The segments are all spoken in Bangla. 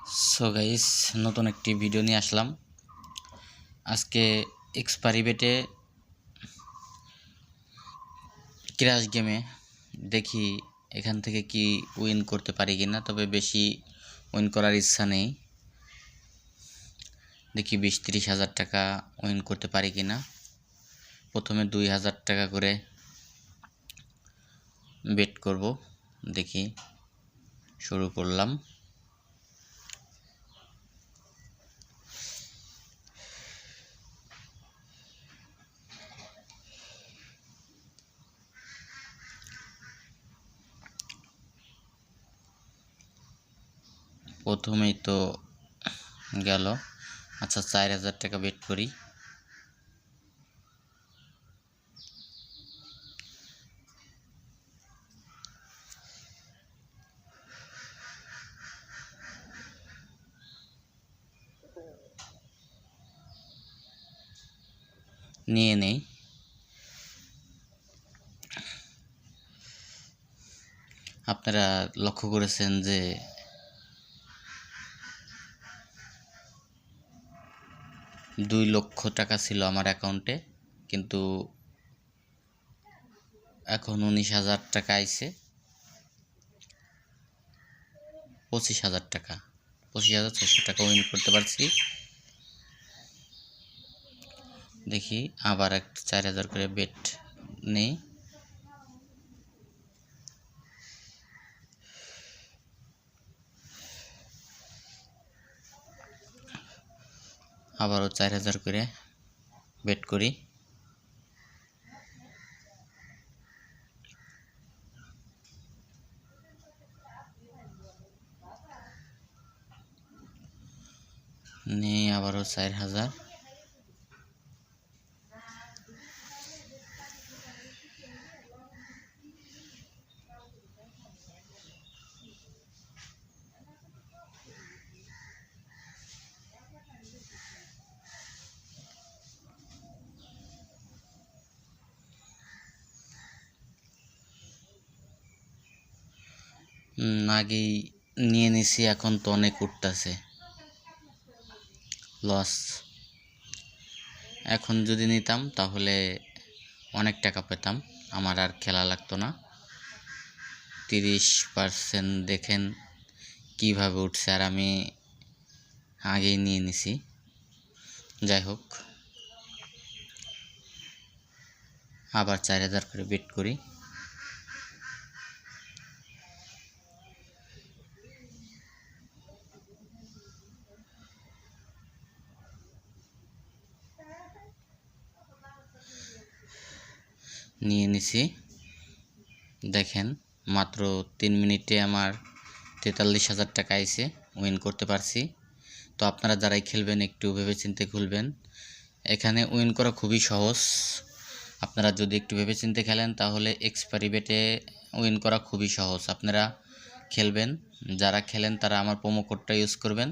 সো গাইস, নতুন একটি ভিডিও নিয়ে আসলাম। আজকে এক্সপারি বেটে ক্র্যাশ গেমে দেখি এখান থেকে কি উইন করতে পারি কিনা। তবে বেশি উইন করার ইচ্ছা নেই। দেখি 20-30 হাজার টাকা উইন করতে পারি কিনা। প্রথমে 2000 টাকা করে বেট করব। দেখি, শুরু করলাম। প্রথমেই তো গেল। আচ্ছা, 4000 টাকা বেট করি। নিয়ে নেই। আপনারা লক্ষ্য করেছেন যে $2 লক্ষ টাকা ছিল আমার অ্যাকাউন্টে, কিন্তু এখন 19,000 টাকা আইছে। 25,000 টাকা, 25,600 টাকা উইন করতে পারছি। দেখি আবার একটা 4000 করে বেট নেই। আবারও 4000 করে বেট করি। নেই, আবারও 4000। আগেই নিয়ে নিছি, এখন তো অনেক উঠতেছে লস। এখন যদি নিতাম তাহলে অনেক টাকা পেতাম, আমার আর খেলা লাগতো না। 30% দেখেন কিভাবে উঠছে, আর আমি আগেই নিয়ে নিছি। যাই হোক, আবার 4000 করে বেট করি। নিয়ে নিছি। দেখেন, মাত্র 3 মিনিটে আমার 43,000 টাকা আইছে, উইন করতে পারছি। তো আপনারা যারাই খেলবেন একটু ভেবেচিন্তে খুলবেন। এখানে উইন করা খুবই সহজ। আপনারা যদি একটু ভেবেচিন্তে খেলেন তাহলে এক্সপারি বেটে উইন করা খুবই সহজ। আপনারা খেলবেন, যারা খেলেন তারা আমার প্রোমো কোডটা ইউজ করবেন।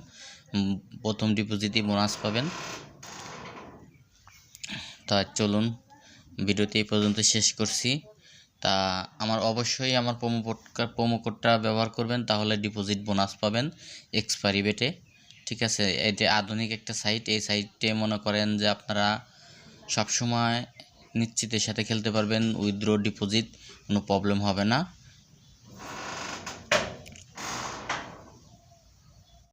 প্রথম ডিপোজিটই বোনাস পাবেন। তা চলুন, ভিডিওটি এই পর্যন্ত শেষ করছি। তা অবশ্যই আমার প্রোমো কোডটা ব্যবহার করবেন, তাহলে ডিপোজিট বোনাস পাবেন এক্সপারি বেটে। ঠিক আছে, এটা আধুনিক একটা সাইট। এই সাইটে মনে করেন যে আপনারা সবসময় নিশ্চিতের সাথে খেলতে পারবেন। উইথড্র ডিপোজিট কোনো প্রবলেম হবে না।